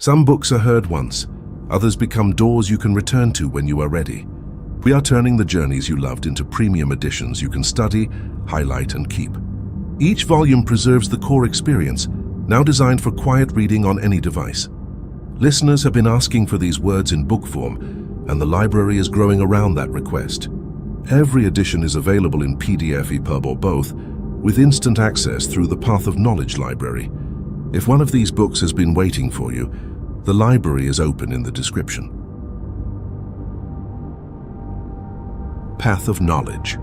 Some books are heard once, others become doors you can return to when you are ready. We are turning the journeys you loved into premium editions you can study, highlight, and keep. Each volume preserves the core experience, now designed for quiet reading on any device. Listeners have been asking for these words in book form, and the library is growing around that request. Every edition is available in PDF, EPUB, or both, with instant access through the Path of Knowledge library. If one of these books has been waiting for you, the library is open in the description. Path of Knowledge.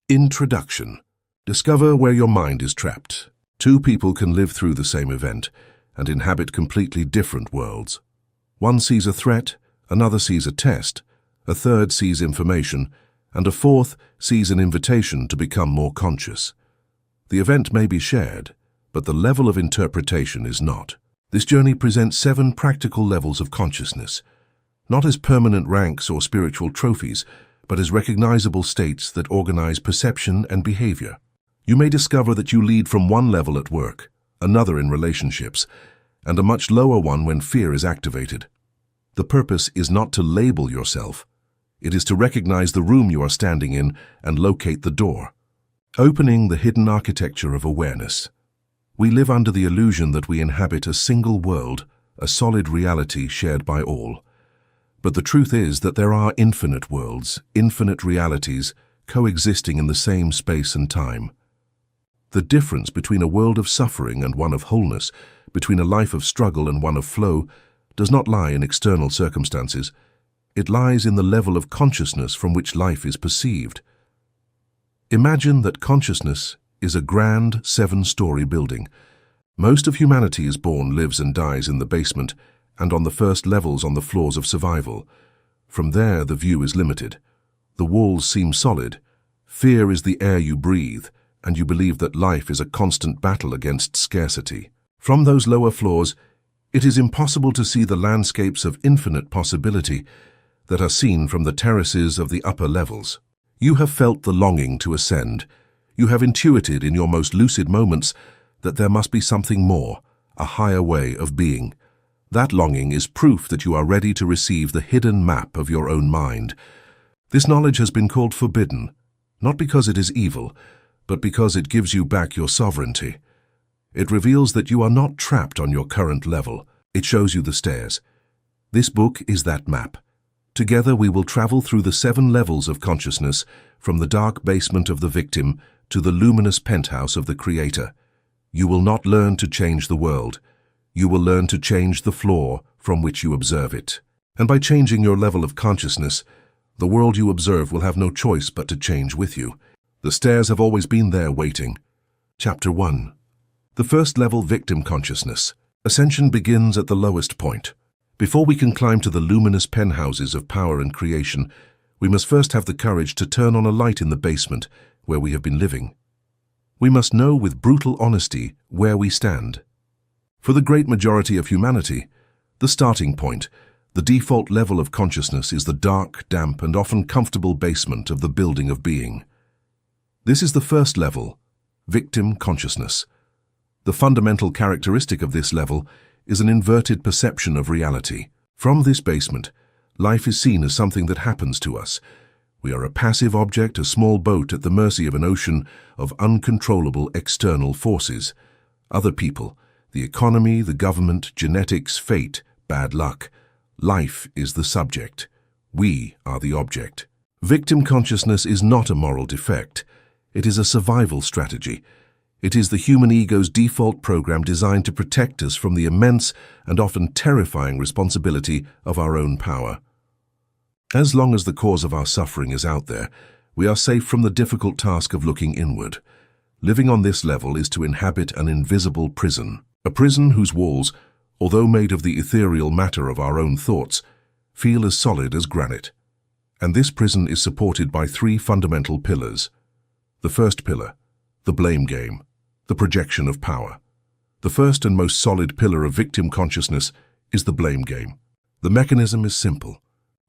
Introduction. Discover where your mind is trapped. Two people can live through the same event and inhabit completely different worlds. One sees a threat, another sees a test, a third sees information, and a fourth sees an invitation to become more conscious. The event may be shared, but the level of interpretation is not. This journey presents 7 practical levels of consciousness, not as permanent ranks or spiritual trophies, but as recognizable states that organize perception and behavior. You may discover that you lead from one level at work, another in relationships, and a much lower one when fear is activated. The purpose is not to label yourself. It is to recognize the room you are standing in and locate the door. Opening the hidden architecture of awareness. We live under the illusion that we inhabit a single world, a solid reality shared by all. But the truth is that there are infinite worlds, infinite realities, coexisting in the same space and time. The difference between a world of suffering and one of wholeness, between a life of struggle and one of flow, does not lie in external circumstances. It lies in the level of consciousness from which life is perceived. Imagine that consciousness is a grand 7-story building. Most of humanity is born, lives and dies in the basement and on the first levels on the floors of survival. From there, the view is limited. The walls seem solid. Fear is the air you breathe, and you believe that life is a constant battle against scarcity. From those lower floors, it is impossible to see the landscapes of infinite possibility that are seen from the terraces of the upper levels. You have felt the longing to ascend. You have intuited in your most lucid moments that there must be something more, a higher way of being. That longing is proof that you are ready to receive the hidden map of your own mind. This knowledge has been called forbidden, not because it is evil, but because it gives you back your sovereignty. It reveals that you are not trapped on your current level. It shows you the stairs. This book is that map. Together we will travel through the 7 levels of consciousness, from the dark basement of the victim to the luminous penthouse of the creator. You will not learn to change the world. You will learn to change the floor from which you observe it. And by changing your level of consciousness, the world you observe will have no choice but to change with you. The stairs have always been there waiting. Chapter 1. The first level, victim consciousness. Ascension begins at the lowest point. Before we can climb to the luminous penthouses of power and creation, we must first have the courage to turn on a light in the basement where we have been living. We must know with brutal honesty where we stand. For the great majority of humanity, the starting point, the default level of consciousness is the dark, damp, and often comfortable basement of the building of being. This is the first level, victim consciousness. The fundamental characteristic of this level is an inverted perception of reality. From this basement, life is seen as something that happens to us. We are a passive object, a small boat at the mercy of an ocean of uncontrollable external forces. Other people, the economy, the government, genetics, fate, bad luck. Life is the subject. We are the object. Victim consciousness is not a moral defect. It is a survival strategy. It is the human ego's default program designed to protect us from the immense and often terrifying responsibility of our own power. As long as the cause of our suffering is out there, we are safe from the difficult task of looking inward. Living on this level is to inhabit an invisible prison, a prison whose walls, although made of the ethereal matter of our own thoughts, feel as solid as granite. And this prison is supported by 3 fundamental pillars. The first pillar, the blame game, the projection of power. The first and most solid pillar of victim consciousness is the blame game. The mechanism is simple.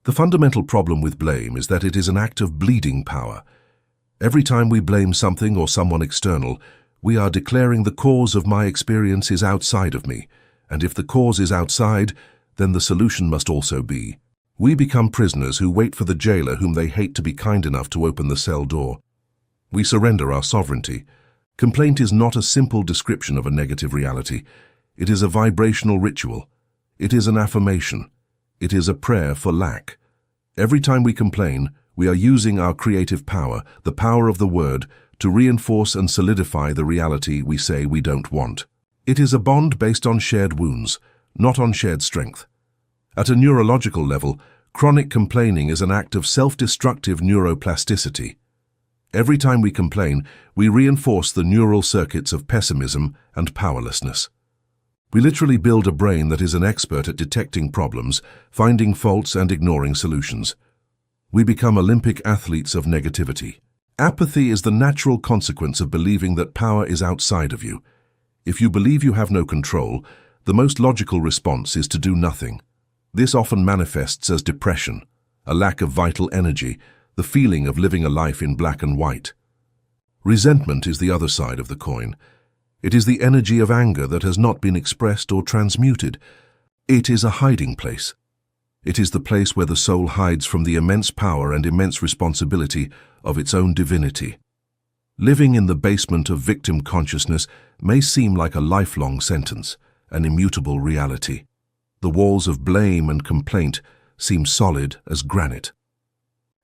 The fundamental problem with blame is that it is an act of bleeding power. Every time we blame something or someone external, We are declaring the cause of my experience is outside of me, and if the cause is outside, then the solution must also be. We become prisoners who wait for the jailer whom they hate to be kind enough to open the cell door. We surrender our sovereignty. Complaint is not a simple description of a negative reality. It is a vibrational ritual. It is an affirmation. It is a prayer for lack. Every time we complain, we are using our creative power, the power of the word, to reinforce and solidify the reality we say we don't want. It is a bond based on shared wounds, not on shared strength. At a neurological level, chronic complaining is an act of self-destructive neuroplasticity. Every time we complain, we reinforce the neural circuits of pessimism and powerlessness. We literally build a brain that is an expert at detecting problems, finding faults and ignoring solutions. We become Olympic athletes of negativity. Apathy is the natural consequence of believing that power is outside of you. If you believe you have no control, the most logical response is to do nothing. This often manifests as depression, a lack of vital energy, the feeling of living a life in black and white. Resentment is the other side of the coin. It is the energy of anger that has not been expressed or transmuted. It is a hiding place. It is the place where the soul hides from the immense power and immense responsibility of its own divinity. Living in the basement of victim consciousness may seem like a lifelong sentence, an immutable reality. The walls of blame and complaint seem solid as granite.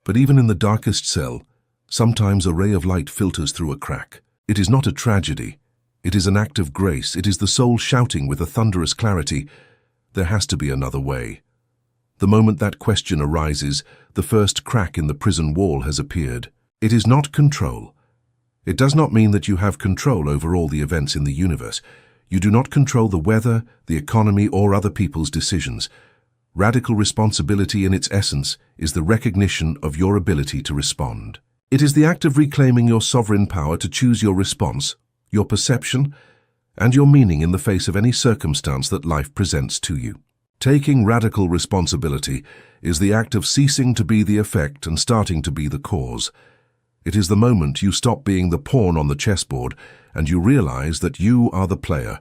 But even in the darkest cell, sometimes a ray of light filters through a crack. It is not a tragedy. It is an act of grace. It is the soul shouting with a thunderous clarity, "There has to be another way." The moment that question arises, the first crack in the prison wall has appeared. It is not control. It does not mean that you have control over all the events in the universe. You do not control the weather, the economy, or other people's decisions. Radical responsibility in its essence is the recognition of your ability to respond. It is the act of reclaiming your sovereign power to choose your response, your perception, and your meaning in the face of any circumstance that life presents to you. Taking radical responsibility is the act of ceasing to be the effect and starting to be the cause. It is the moment you stop being the pawn on the chessboard and you realize that you are the player,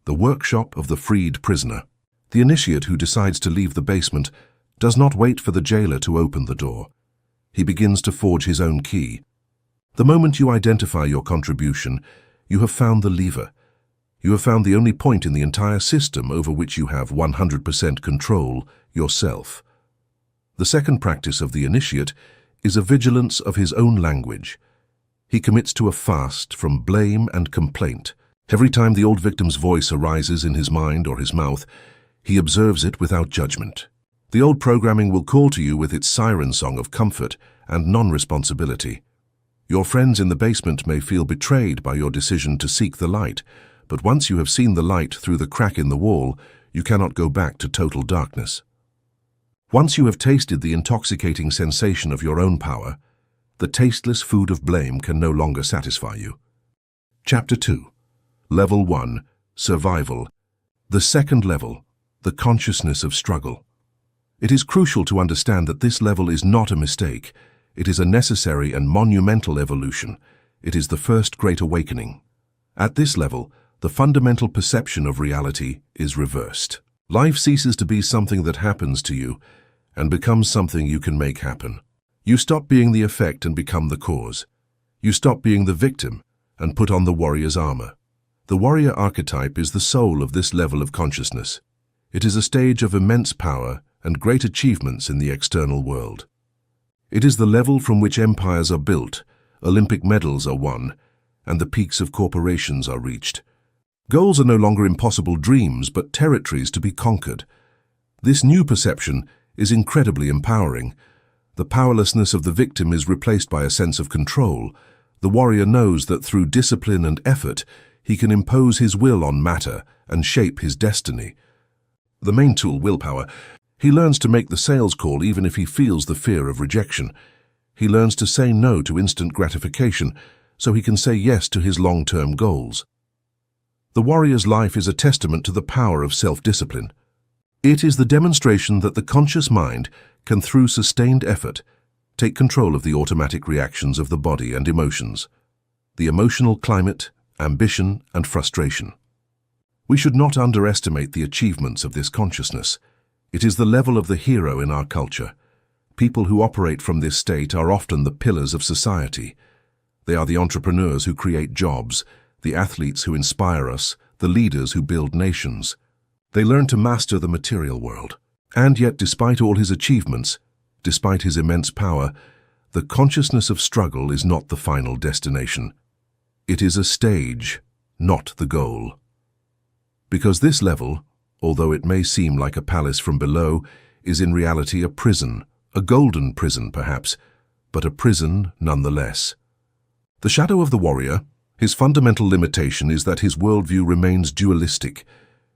the workshop of the freed prisoner. The initiate who decides to leave the basement does not wait for the jailer to open the door. He begins to forge his own key. The moment you identify your contribution, you have found the lever. You have found the only point in the entire system over which you have 100% control, yourself. The second practice of the initiate is a vigilance of his own language. He commits to a fast from blame and complaint. Every time the old victim's voice arises in his mind or his mouth, he observes it without judgment. The old programming will call to you with its siren song of comfort and non-responsibility. Your friends in the basement may feel betrayed by your decision to seek the light, but once you have seen the light through the crack in the wall, you cannot go back to total darkness. Once you have tasted the intoxicating sensation of your own power, the tasteless food of blame can no longer satisfy you. Chapter 2. Level 1. Survival. The second level, the consciousness of struggle. It is crucial to understand that this level is not a mistake. It is a necessary and monumental evolution. It is the first great awakening. At this level, the fundamental perception of reality is reversed. Life ceases to be something that happens to you and becomes something you can make happen. You stop being the effect and become the cause. You stop being the victim and put on the warrior's armor. The warrior archetype is the soul of this level of consciousness. It is a stage of immense power and great achievements in the external world. It is the level from which empires are built, Olympic medals are won, and the peaks of corporations are reached. Goals are no longer impossible dreams, but territories to be conquered. This new perception is incredibly empowering. The powerlessness of the victim is replaced by a sense of control. The warrior knows that through discipline and effort, he can impose his will on matter and shape his destiny. The main tool, willpower. He learns to make the sales call even if he feels the fear of rejection. He learns to say no to instant gratification so he can say yes to his long-term goals. The warrior's life is a testament to the power of self-discipline. It is the demonstration that the conscious mind can, through sustained effort, take control of the automatic reactions of the body and emotions. The emotional climate ambition, and frustration. We should not underestimate the achievements of this consciousness. It is the level of the hero in our culture. People who operate from this state are often the pillars of society. They are the entrepreneurs who create jobs, the athletes who inspire us, the leaders who build nations. They learn to master the material world. And yet, despite all his achievements, despite his immense power, the consciousness of struggle is not the final destination. It is a stage, not the goal. Because this level, although it may seem like a palace from below, is in reality a prison, a golden prison perhaps, but a prison nonetheless. The shadow of the warrior, his fundamental limitation is that his worldview remains dualistic.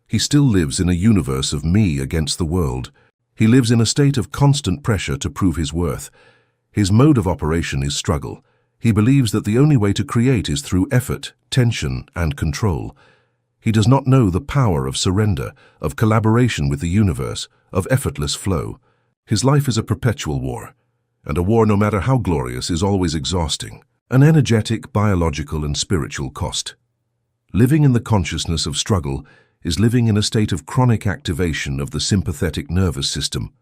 He still lives in a universe of me against the world. He lives in a state of constant pressure to prove his worth. His mode of operation is struggle. He believes that the only way to create is through effort, tension, and control. He does not know the power of surrender, of collaboration with the universe, of effortless flow. His life is a perpetual war, and a war, no matter how glorious, is always exhausting, an energetic, biological, and spiritual cost. Living in the consciousness of struggle is living in a state of chronic activation of the sympathetic nervous system.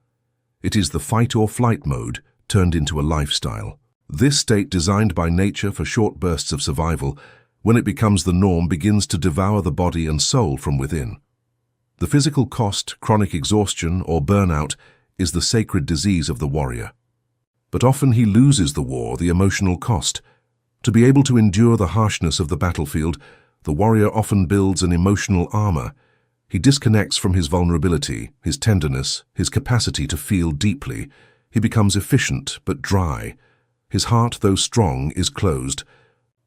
It is the fight-or-flight mode turned into a lifestyle. This state, designed by nature for short bursts of survival, when it becomes the norm, begins to devour the body and soul from within. The physical cost, chronic exhaustion, or burnout is the sacred disease of the warrior. But often he loses the war, the emotional cost. To be able to endure the harshness of the battlefield, the warrior often builds an emotional armor. He disconnects from his vulnerability, his tenderness, his capacity to feel deeply. He becomes efficient but dry. His heart, though strong, is closed.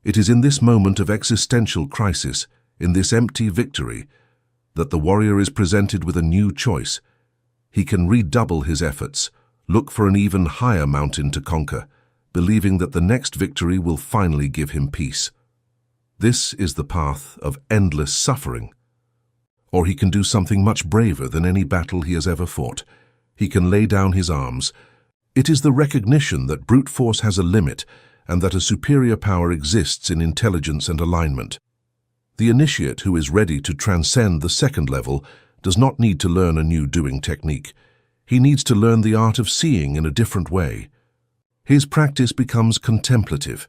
It is in this moment of existential crisis, in this empty victory, that the warrior is presented with a new choice. He can redouble his efforts, look for an even higher mountain to conquer, believing that the next victory will finally give him peace. This is the path of endless suffering. Or he can do something much braver than any battle he has ever fought. He can lay down his arms. It is the recognition that brute force has a limit and that a superior power exists in intelligence and alignment. The initiate who is ready to transcend the second level does not need to learn a new doing technique. He needs to learn the art of seeing in a different way. His practice becomes contemplative.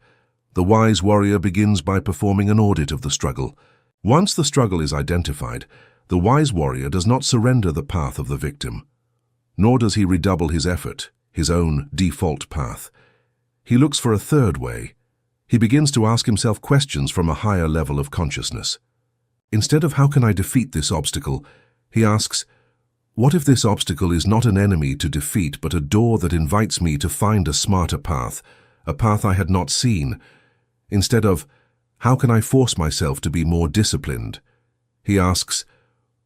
The wise warrior begins by performing an audit of the struggle. Once the struggle is identified, the wise warrior does not surrender the path of the victim, nor does he redouble his effort, his own default path. He looks for a third way. He begins to ask himself questions from a higher level of consciousness. Instead of "how can I defeat this obstacle?" he asks, "What if this obstacle is not an enemy to defeat but a door that invites me to find a smarter path, a path I had not seen?" Instead of "how can I force myself to be more disciplined?" he asks,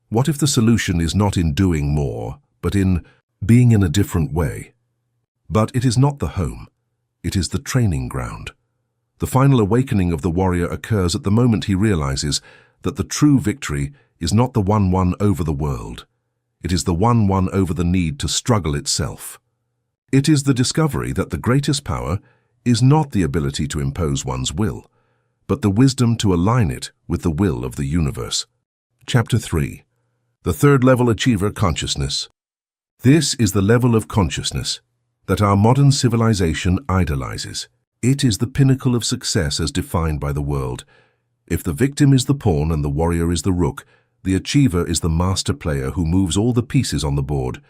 "What if the solution is not in doing more, but in being in a different way?" But it is not the home. It is the training ground. The final awakening of the warrior occurs at the moment he realizes that the true victory is not the one won over the world. It is the one won over the need to struggle itself. It is the discovery that the greatest power is not the ability to impose one's will, but the wisdom to align it with the will of the universe. Chapter 3. The third level achiever consciousness. This is the level of consciousness that our modern civilization idolizes. It is the pinnacle of success as defined by the world. If the victim is the pawn and the warrior is the rook, the achiever is the master player who moves all the pieces on the board.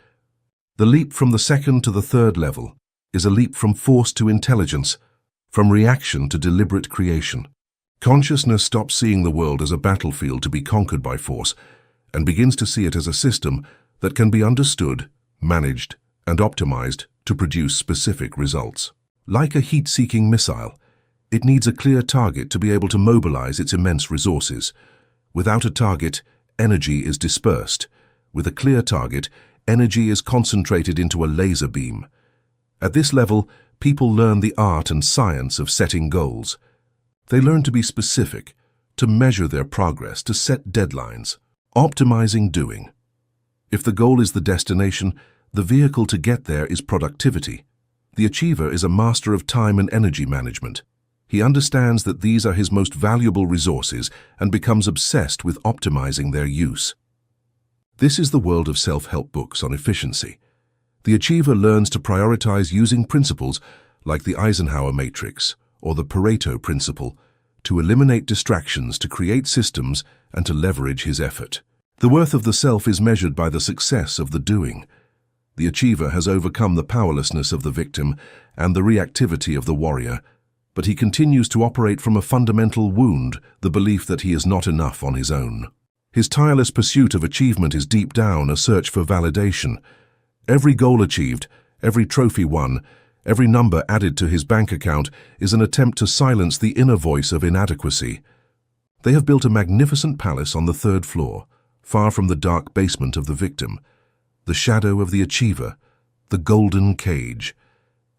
The leap from the second to the third level is a leap from force to intelligence, from reaction to deliberate creation. Consciousness stops seeing the world as a battlefield to be conquered by force and begins to see it as a system that can be understood, managed, and optimized to produce specific results. Like a heat-seeking missile, it needs a clear target to be able to mobilize its immense resources. Without a target, energy is dispersed. With a clear target, energy is concentrated into a laser beam. At this level, people learn the art and science of setting goals. They learn to be specific, to measure their progress, to set deadlines, optimizing doing. If the goal is the destination, the vehicle to get there is productivity. The achiever is a master of time and energy management. He understands that these are his most valuable resources and becomes obsessed with optimizing their use. This is the world of self-help books on efficiency. The achiever learns to prioritize using principles like the Eisenhower matrix or the Pareto principle to eliminate distractions, to create systems, and to leverage his effort. The worth of the self is measured by the success of the doing. The achiever has overcome the powerlessness of the victim and the reactivity of the warrior, but he continues to operate from a fundamental wound, the belief that he is not enough on his own. His tireless pursuit of achievement is deep down a search for validation. Every goal achieved, every trophy won, every number added to his bank account is an attempt to silence the inner voice of inadequacy. They have built a magnificent palace on the 3rd floor, far from the dark basement of the victim, the shadow of the achiever, the golden cage.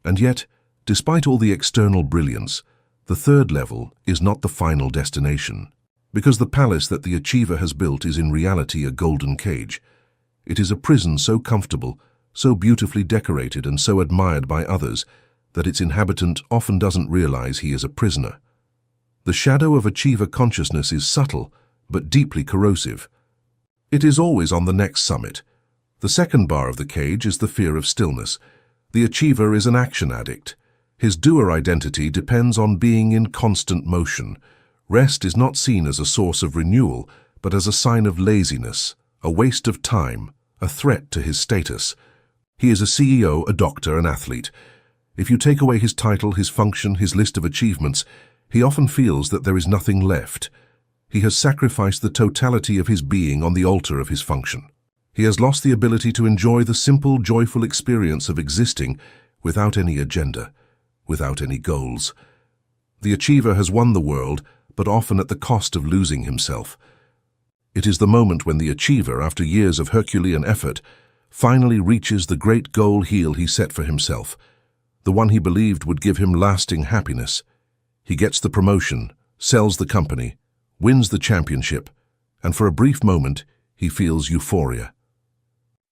And yet, despite all the external brilliance, the 3rd level is not the final destination. Because the palace that the achiever has built is in reality a golden cage. It is a prison so comfortable, so beautifully decorated and so admired by others that its inhabitant often doesn't realize he is a prisoner. The shadow of achiever consciousness is subtle, but deeply corrosive. It is always on the next summit. The 2nd bar of the cage is the fear of stillness. The achiever is an action addict. His doer identity depends on being in constant motion. Rest is not seen as a source of renewal, but as a sign of laziness, a waste of time, a threat to his status. He is a CEO, a doctor, an athlete. If you take away his title, his function, his list of achievements, he often feels that there is nothing left. He has sacrificed the totality of his being on the altar of his function. He has lost the ability to enjoy the simple, joyful experience of existing without any agenda, without any goals. The achiever has won the world, but often at the cost of losing himself. It is the moment when the achiever, after years of Herculean effort, finally reaches the great goal he set for himself, the one he believed would give him lasting happiness. He gets the promotion, sells the company, wins the championship, and for a brief moment, he feels euphoria.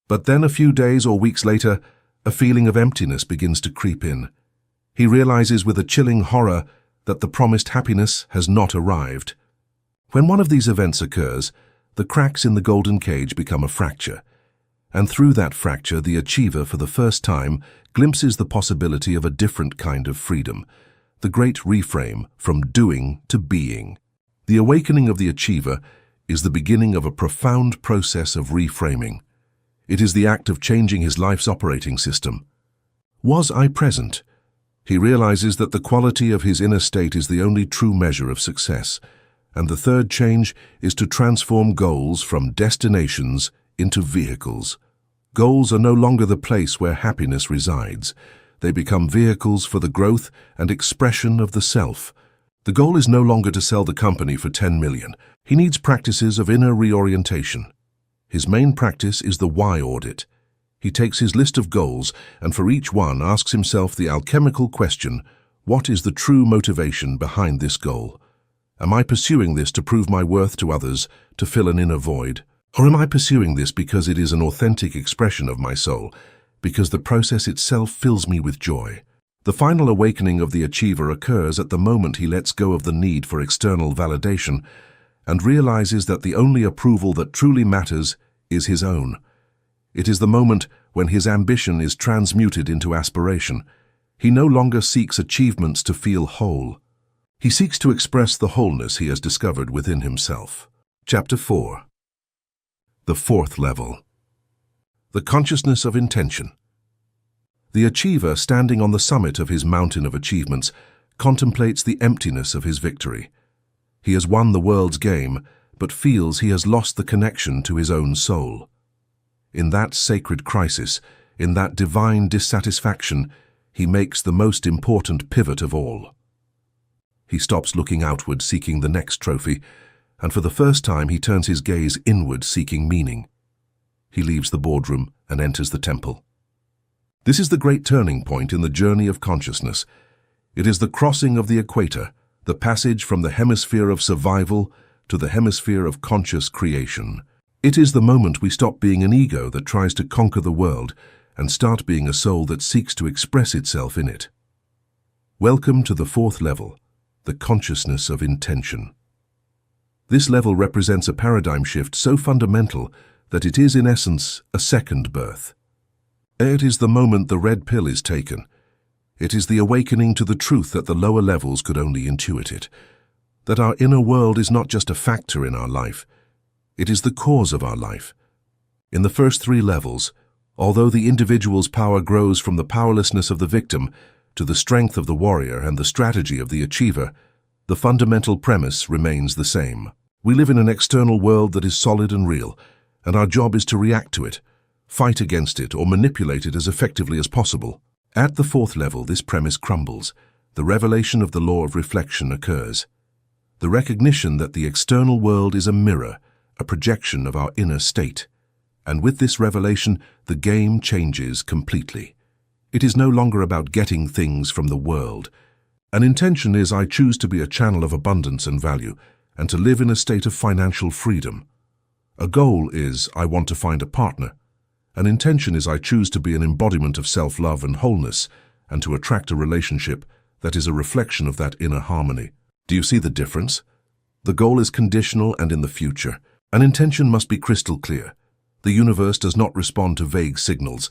But then a few days or weeks later, a feeling of emptiness begins to creep in. He realizes with a chilling horror that the promised happiness has not arrived. When one of these events occurs, the cracks in the golden cage become a fracture, and through that fracture the achiever for the first time glimpses the possibility of a different kind of freedom, the great reframe from doing to being. The awakening of the achiever is the beginning of a profound process of reframing. It is the act of changing his life's operating system. Was I present? He realizes that the quality of his inner state is the only true measure of success, and the 3rd change is to transform goals from destinations into vehicles. Goals are no longer the place where happiness resides. They become vehicles for the growth and expression of the self. The goal is no longer to sell the company for 10 million. He needs practices of inner reorientation. His main practice is the why audit. He takes his list of goals and for each one asks himself the alchemical question, what is the true motivation behind this goal? Am I pursuing this to prove my worth to others, to fill an inner void? Or am I pursuing this because it is an authentic expression of my soul, because the process itself fills me with joy? The final awakening of the achiever occurs at the moment he lets go of the need for external validation and realizes that the only approval that truly matters is his own. It is the moment when his ambition is transmuted into aspiration. He no longer seeks achievements to feel whole. He seeks to express the wholeness he has discovered within himself. Chapter 4. The 4th level. The consciousness of intention. The achiever, standing on the summit of his mountain of achievements, contemplates the emptiness of his victory. He has won the world's game, but feels he has lost the connection to his own soul. In that sacred crisis, in that divine dissatisfaction, he makes the most important pivot of all. He stops looking outward, seeking the next trophy, and for the first time he turns his gaze inward, seeking meaning. He leaves the boardroom and enters the temple. This is the great turning point in the journey of consciousness. It is the crossing of the equator, the passage from the hemisphere of survival to the hemisphere of conscious creation. It is the moment we stop being an ego that tries to conquer the world and start being a soul that seeks to express itself in it. Welcome to the 4th level, the consciousness of intention. This level represents a paradigm shift so fundamental that it is, in essence, a second birth. It is the moment the red pill is taken. It is the awakening to the truth that the lower levels could only intuit it, that our inner world is not just a factor in our life, it is the cause of our life. In the first 3 levels, although the individual's power grows from the powerlessness of the victim to the strength of the warrior and the strategy of the achiever, the fundamental premise remains the same. We live in an external world that is solid and real, and our job is to react to it, fight against it, or manipulate it as effectively as possible. At the 4th level, this premise crumbles. The revelation of the law of reflection occurs. The recognition that the external world is a mirror, a projection of our inner state. And with this revelation, the game changes completely. It is no longer about getting things from the world. An intention is, I choose to be a channel of abundance and value, and to live in a state of financial freedom. A goal is, I want to find a partner. An intention is, I choose to be an embodiment of self-love and wholeness, and to attract a relationship that is a reflection of that inner harmony. Do you see the difference? The goal is conditional and in the future. An intention must be crystal clear. The universe does not respond to vague signals.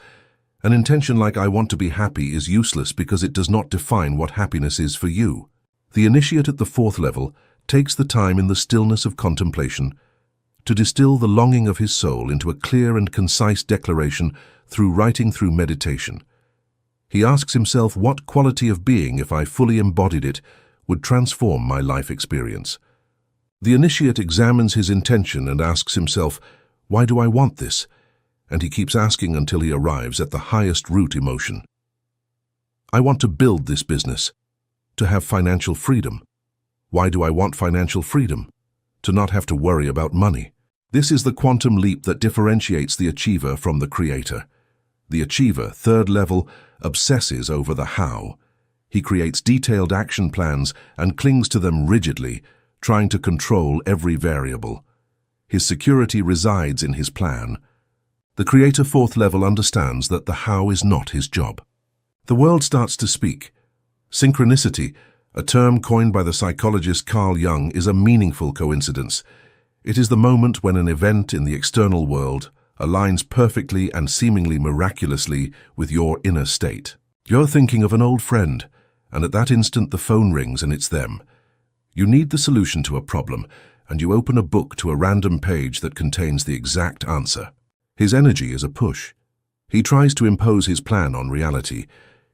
An intention like I want to be happy is useless because it does not define what happiness is for you. The initiate at the 4th level takes the time in the stillness of contemplation to distill the longing of his soul into a clear and concise declaration through writing, through meditation. He asks himself, what quality of being, if I fully embodied it, would transform my life experience? The initiate examines his intention and asks himself, why do I want this? And he keeps asking until he arrives at the highest root emotion. I want to build this business, to have financial freedom. Why do I want financial freedom? To not have to worry about money. This is the quantum leap that differentiates the achiever from the creator. The achiever, 3rd level, obsesses over the how. He creates detailed action plans and clings to them rigidly, trying to control every variable. His security resides in his plan. The creator, 4th level, understands that the how is not his job. The world starts to speak. Synchronicity, a term coined by the psychologist Carl Jung, is a meaningful coincidence. It is the moment when an event in the external world aligns perfectly and seemingly miraculously with your inner state. You're thinking of an old friend, and at that instant the phone rings and it's them. You need the solution to a problem, and you open a book to a random page that contains the exact answer. His energy is a push. He tries to impose his plan on reality.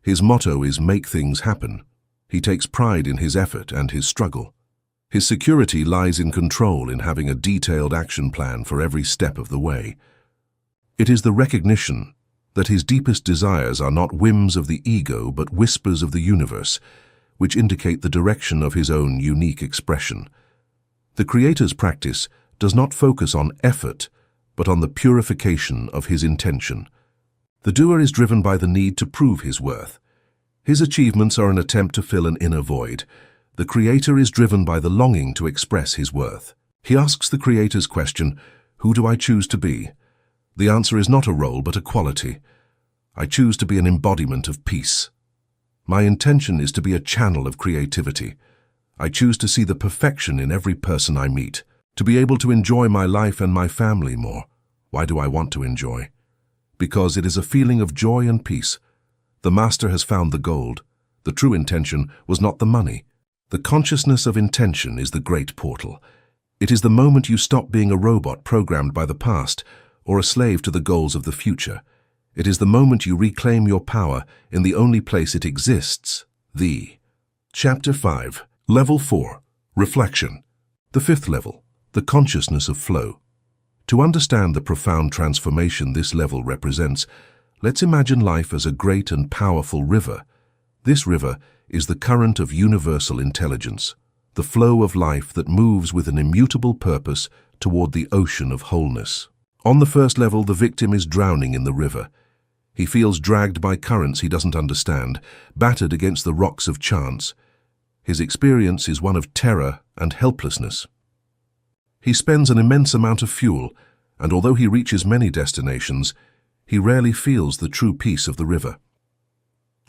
His motto is make things happen. He takes pride in his effort and his struggle. His security lies in control, in having a detailed action plan for every step of the way. It is the recognition that his deepest desires are not whims of the ego but whispers of the universe, which indicate the direction of his own unique expression. The creator's practice does not focus on effort, but on the purification of his intention. The doer is driven by the need to prove his worth. His achievements are an attempt to fill an inner void. The creator is driven by the longing to express his worth. He asks the creator's question, who do I choose to be? The answer is not a role but a quality. I choose to be an embodiment of peace. My intention is to be a channel of creativity. I choose to see the perfection in every person I meet, to be able to enjoy my life and my family more. Why do I want to enjoy? Because it is a feeling of joy and peace. The master has found the gold. The true intention was not the money. The consciousness of intention is the great portal. It is the moment you stop being a robot programmed by the past or a slave to the goals of the future. It is the moment you reclaim your power in the only place it exists, the. Chapter 5, Level 4, Reflection. The 5th level, the consciousness of flow. To understand the profound transformation this level represents, let's imagine life as a great and powerful river. This river is the current of universal intelligence, the flow of life that moves with an immutable purpose toward the ocean of wholeness. On the 1st level, the victim is drowning in the river. He feels dragged by currents he doesn't understand, battered against the rocks of chance. His experience is one of terror and helplessness. He spends an immense amount of fuel, and although he reaches many destinations, he rarely feels the true peace of the river.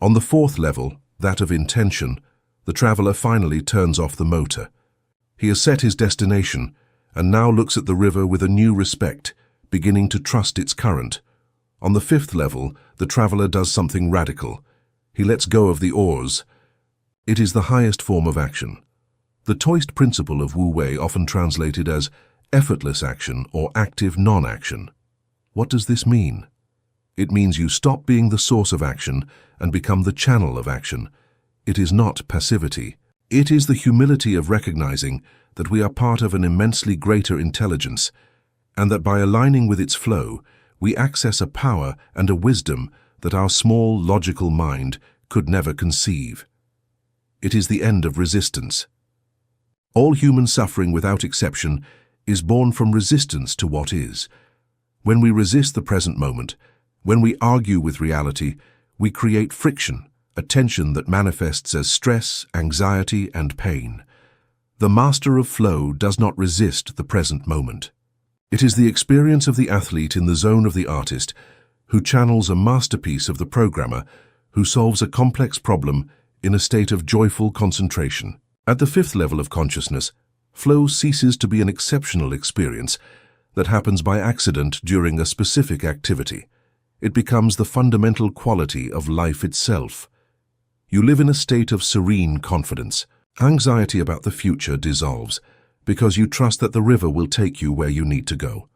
On the 4th level, that of intention, The traveler finally turns off the motor. He has set his destination and now looks at the river with a new respect, beginning to trust its current. On the fifth level, the traveler does something radical. He lets go of the oars. It is the highest form of action. The Taoist principle of Wu Wei, often translated as effortless action or active non-action. What does this mean? It means you stop being the source of action and become the channel of action. It is not passivity. It is the humility of recognizing that we are part of an immensely greater intelligence, and that by aligning with its flow, we access a power and a wisdom that our small, logical mind could never conceive. It is the end of resistance. All human suffering, without exception, is born from resistance to what is. When we resist the present moment, when we argue with reality, we create friction, a tension that manifests as stress, anxiety, and pain. The master of flow does not resist the present moment. It is the experience of the athlete in the zone of the artist, who channels a masterpiece of the programmer, who solves a complex problem in a state of joyful concentration. At the fifth level of consciousness, flow ceases to be an exceptional experience that happens by accident during a specific activity. It becomes the fundamental quality of life itself. You live in a state of serene confidence. Anxiety about the future dissolves because you trust that the river will take you where you need to go.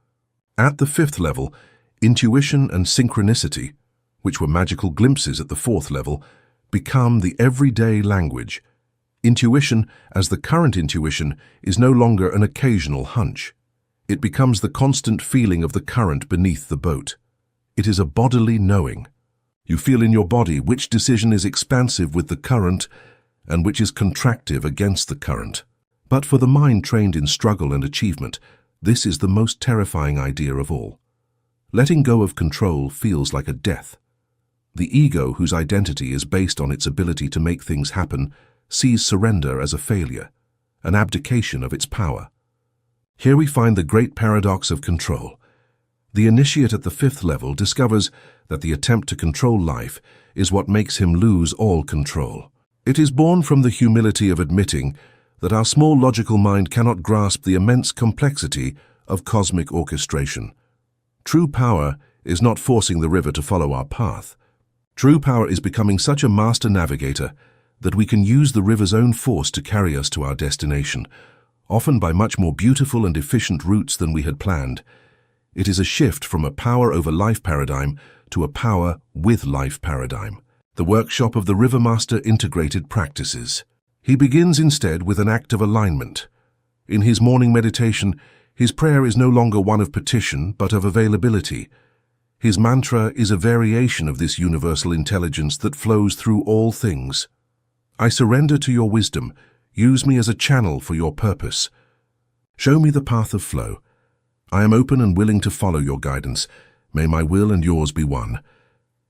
At the fifth level, intuition and synchronicity, which were magical glimpses at the fourth level, become the everyday language. Intuition, as the current intuition, is no longer an occasional hunch. It becomes the constant feeling of the current beneath the boat. It is a bodily knowing. You feel in your body which decision is expansive with the current and which is contractive against the current. But for the mind trained in struggle and achievement, this is the most terrifying idea of all. Letting go of control feels like a death. The ego, whose identity is based on its ability to make things happen, sees surrender as a failure, an abdication of its power. Here we find the great paradox of control. The initiate at the fifth level discovers that the attempt to control life is what makes him lose all control. It is born from the humility of admitting that our small logical mind cannot grasp the immense complexity of cosmic orchestration. True power is not forcing the river to follow our path. True power is becoming such a master navigator that we can use the river's own force to carry us to our destination, often by much more beautiful and efficient routes than we had planned. It is a shift from a power over life paradigm to a power with life paradigm. The workshop of the River Master integrated practices. He begins instead with an act of alignment. In his morning meditation, his prayer is no longer one of petition, but of availability. His mantra is a variation of this universal intelligence that flows through all things. I surrender to your wisdom. Use me as a channel for your purpose. Show me the path of flow. I am open and willing to follow your guidance. May my will and yours be one.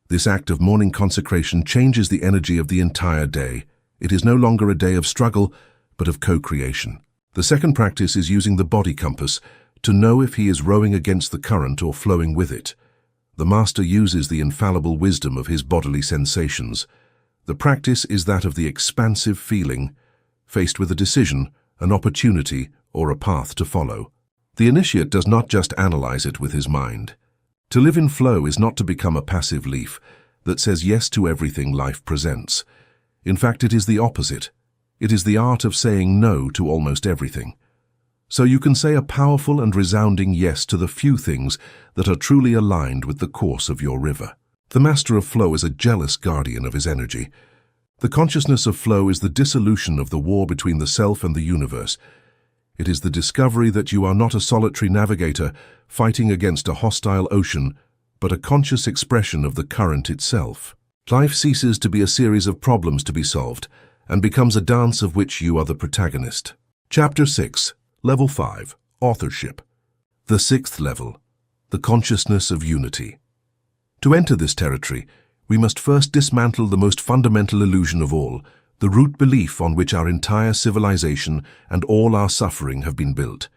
This act of morning consecration changes the energy of the entire day. It is no longer a day of struggle, but of co-creation. The second practice is using the body compass to know if he is rowing against the current or flowing with it. The master uses the infallible wisdom of his bodily sensations. The practice is that of the expansive feeling, faced with a decision, an opportunity, or a path to follow. The initiate does not just analyze it with his mind. To live in flow is not to become a passive leaf that says yes to everything life presents. In fact, it is the opposite. It is the art of saying no to almost everything. So you can say a powerful and resounding yes to the few things that are truly aligned with the course of your river. The master of flow is a jealous guardian of his energy. The consciousness of flow is the dissolution of the war between the self and the universe. It is the discovery that you are not a solitary navigator fighting against a hostile ocean, but a conscious expression of the current itself. Life ceases to be a series of problems to be solved and becomes a dance of which you are the protagonist. Chapter 6, Level 5, Authorship. The sixth level, the consciousness of unity. To enter this territory, we must first dismantle the most fundamental illusion of all, the root belief on which our entire civilization and all our suffering have been built.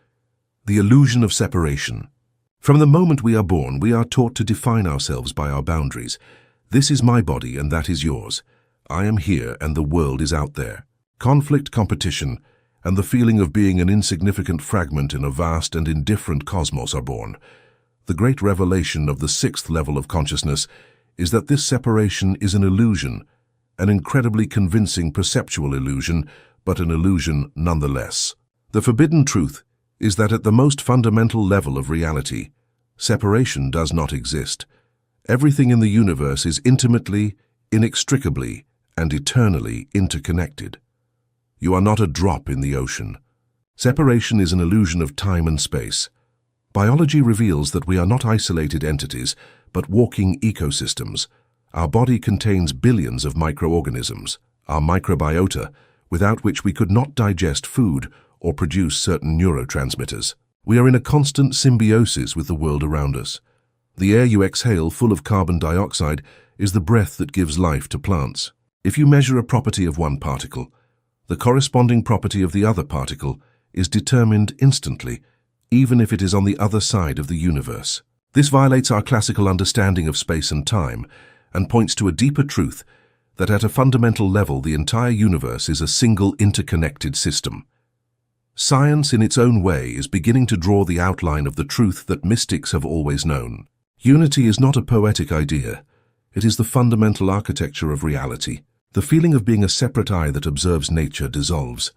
The illusion of separation. From the moment we are born, we are taught to define ourselves by our boundaries. This is my body and that is yours. I am here and the world is out there. Conflict, competition, and the feeling of being an insignificant fragment in a vast and indifferent cosmos are born. The great revelation of the sixth level of consciousness is that this separation is an illusion, an incredibly convincing perceptual illusion, but an illusion nonetheless. The forbidden truth is that at the most fundamental level of reality, separation does not exist. Everything in the universe is intimately, inextricably, and eternally interconnected. You are not a drop in the ocean. Separation is an illusion of time and space. Biology reveals that we are not isolated entities, but walking ecosystems. Our body contains billions of microorganisms, our microbiota, without which we could not digest food or produce certain neurotransmitters. We are in a constant symbiosis with the world around us. The air you exhale, full of carbon dioxide, is the breath that gives life to plants. If you measure a property of one particle, the corresponding property of the other particle is determined instantly, even if it is on the other side of the universe. This violates our classical understanding of space and time and points to a deeper truth that at a fundamental level the entire universe is a single interconnected system. Science in its own way is beginning to draw the outline of the truth that mystics have always known. Unity is not a poetic idea. It is the fundamental architecture of reality. The feeling of being a separate eye that observes nature dissolves,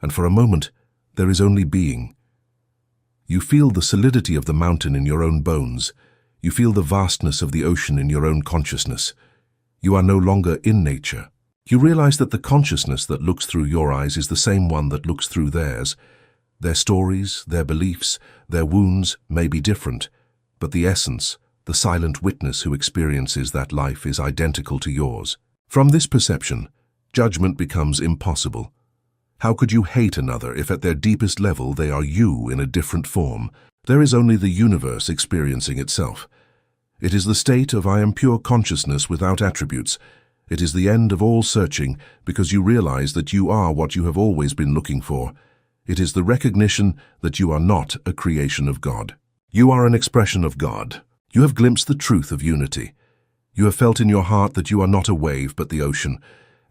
and for a moment there is only being. You feel the solidity of the mountain in your own bones. You feel the vastness of the ocean in your own consciousness. You are no longer in nature. You realize that the consciousness that looks through your eyes is the same one that looks through theirs. Their stories, their beliefs, their wounds may be different, but the essence, the silent witness who experiences that life, is identical to yours. From this perception, judgment becomes impossible. How could you hate another if at their deepest level they are you in a different form? There is only the universe experiencing itself. It is the state of I am pure consciousness without attributes. It is the end of all searching because you realize that you are what you have always been looking for. It is the recognition that you are not a creation of God. You are an expression of God. You have glimpsed the truth of unity. You have felt in your heart that you are not a wave but the ocean.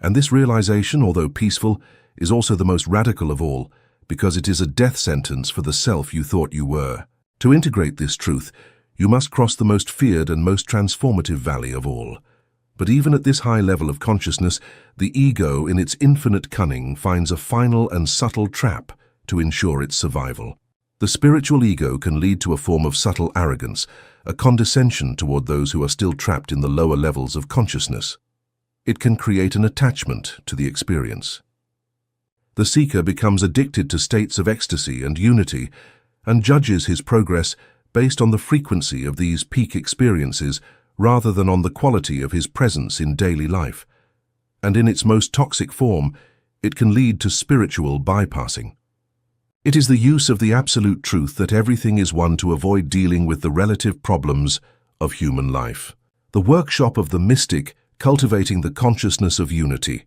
And this realization, although peaceful, is also the most radical of all, because it is a death sentence for the self you thought you were. To integrate this truth, you must cross the most feared and most transformative valley of all. But even at this high level of consciousness, the ego in its infinite cunning finds a final and subtle trap to ensure its survival. The spiritual ego can lead to a form of subtle arrogance, a condescension toward those who are still trapped in the lower levels of consciousness. It can create an attachment to the experience. The seeker becomes addicted to states of ecstasy and unity and judges his progress based on the frequency of these peak experiences rather than on the quality of his presence in daily life. And in its most toxic form, it can lead to spiritual bypassing. It is the use of the absolute truth that everything is one to avoid dealing with the relative problems of human life. The workshop of the mystic cultivating the consciousness of unity.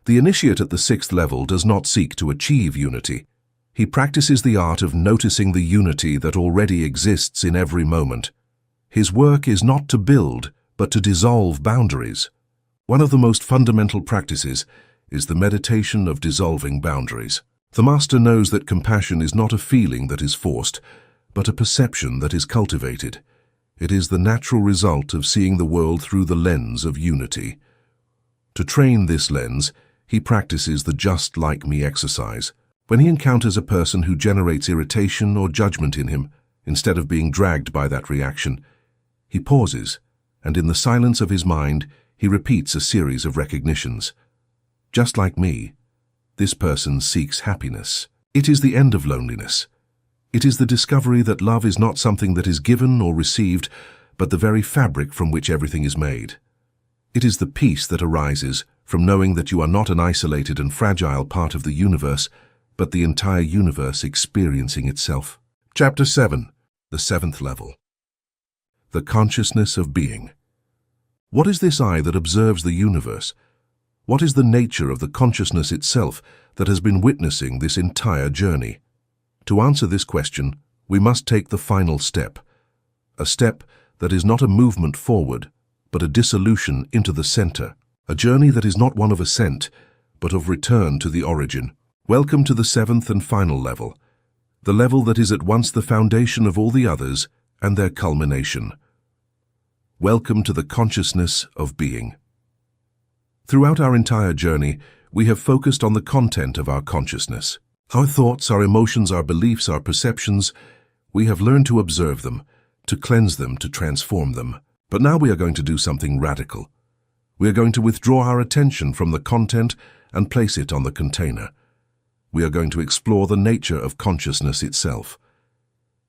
The initiate at the sixth level does not seek to achieve unity. He practices the art of noticing the unity that already exists in every moment. His work is not to build, but to dissolve boundaries. One of the most fundamental practices is the meditation of dissolving boundaries. The master knows that compassion is not a feeling that is forced, but a perception that is cultivated. It is the natural result of seeing the world through the lens of unity. To train this lens, he practices the just like me exercise. When he encounters a person who generates irritation or judgment in him, instead of being dragged by that reaction, he pauses, and in the silence of his mind, he repeats a series of recognitions. Just like me, this person seeks happiness. It is the end of loneliness. It is the discovery that love is not something that is given or received, but the very fabric from which everything is made. It is the peace that arises from knowing that you are not an isolated and fragile part of the universe, but the entire universe experiencing itself. Chapter 7. The seventh level. The consciousness of being. What is this I that observes the universe? What is the nature of the consciousness itself that has been witnessing this entire journey? To answer this question, we must take the final step, a step that is not a movement forward, but a dissolution into the center, a journey that is not one of ascent, but of return to the origin. Welcome to the seventh and final level, the level that is at once the foundation of all the others and their culmination. Welcome to the consciousness of being. Throughout our entire journey, we have focused on the content of our consciousness. Our thoughts, our emotions, our beliefs, our perceptions, we have learned to observe them, to cleanse them, to transform them. But now we are going to do something radical. We are going to withdraw our attention from the content and place it on the container. We are going to explore the nature of consciousness itself.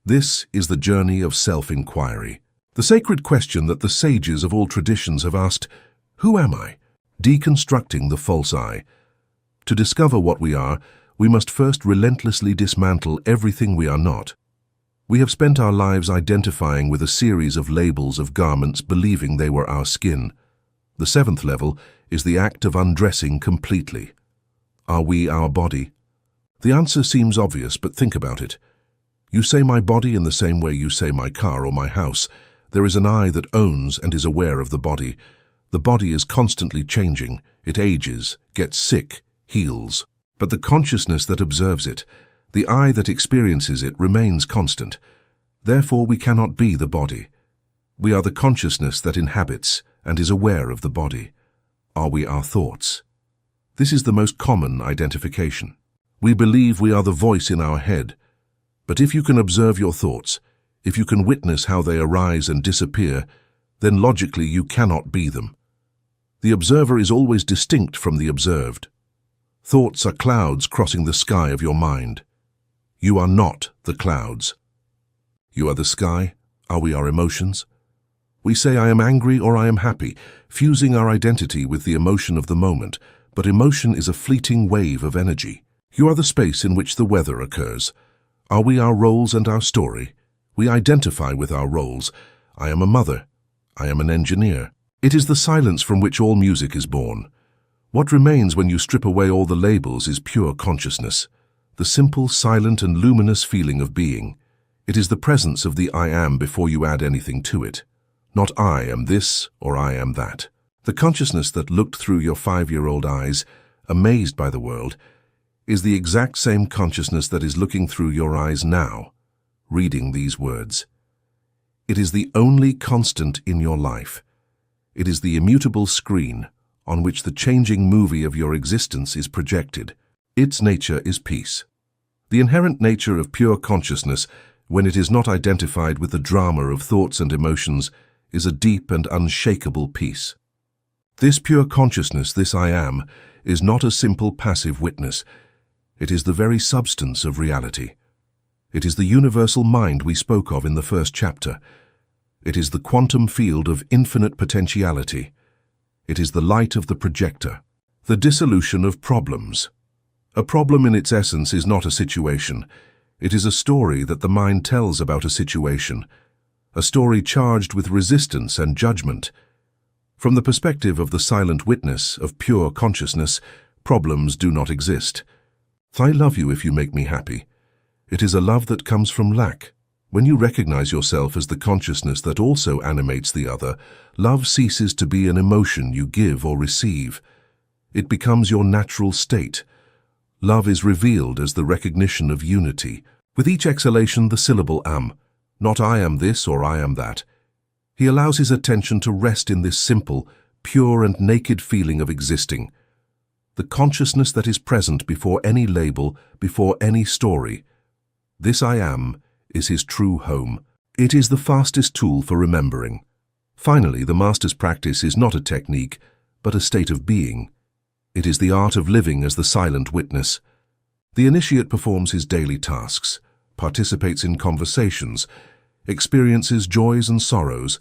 This is the journey of self-inquiry. The sacred question that the sages of all traditions have asked, who am I? Deconstructing the false I. To discover what we are, we must first relentlessly dismantle everything we are not. We have spent our lives identifying with a series of labels of garments, believing they were our skin. The seventh level is the act of undressing completely. Are we our body? The answer seems obvious, but think about it. You say my body in the same way you say my car or my house. There is an I that owns and is aware of the body. The body is constantly changing. It ages, gets sick, heals. But the consciousness that observes it, the I that experiences it, remains constant. Therefore, we cannot be the body. We are the consciousness that inhabits and is aware of the body. Are we our thoughts? This is the most common identification. We believe we are the voice in our head. But if you can observe your thoughts, if you can witness how they arise and disappear, then logically you cannot be them. The observer is always distinct from the observed. Thoughts are clouds crossing the sky of your mind. You are not the clouds. You are the sky. Are we our emotions? We say I am angry or I am happy, fusing our identity with the emotion of the moment, but emotion is a fleeting wave of energy. You are the space in which the weather occurs. Are we our roles and our story? We identify with our roles. I am a mother. I am an engineer. It is the silence from which all music is born. What remains when you strip away all the labels is pure consciousness, the simple, silent, and luminous feeling of being. It is the presence of the I am before you add anything to it. Not I am this or I am that. The consciousness that looked through your 5-year-old eyes, amazed by the world, is the exact same consciousness that is looking through your eyes now, reading these words. It is the only constant in your life. It is the immutable screen on which the changing movie of your existence is projected. Its nature is peace. The inherent nature of pure consciousness, when it is not identified with the drama of thoughts and emotions, is a deep and unshakable peace. This pure consciousness, this I am, is not a simple passive witness. It is the very substance of reality. It is the universal mind we spoke of in the first chapter. It is the quantum field of infinite potentiality. It is the light of the projector. The dissolution of problems. A problem in its essence is not a situation. It is a story that the mind tells about a situation, a story charged with resistance and judgment. From the perspective of the silent witness of pure consciousness, problems do not exist. I love you if you make me happy. It is a love that comes from lack. When you recognize yourself as the consciousness that also animates the other, love ceases to be an emotion you give or receive. It becomes your natural state. Love is revealed as the recognition of unity. With each exhalation, the syllable am, not I am this or I am that. He allows his attention to rest in this simple, pure and naked feeling of existing. The consciousness that is present before any label, before any story. This I am is his true home. It is the fastest tool for remembering. Finally, the master's practice is not a technique, but a state of being. It is the art of living as the silent witness. The initiate performs his daily tasks, participates in conversations, experiences joys and sorrows,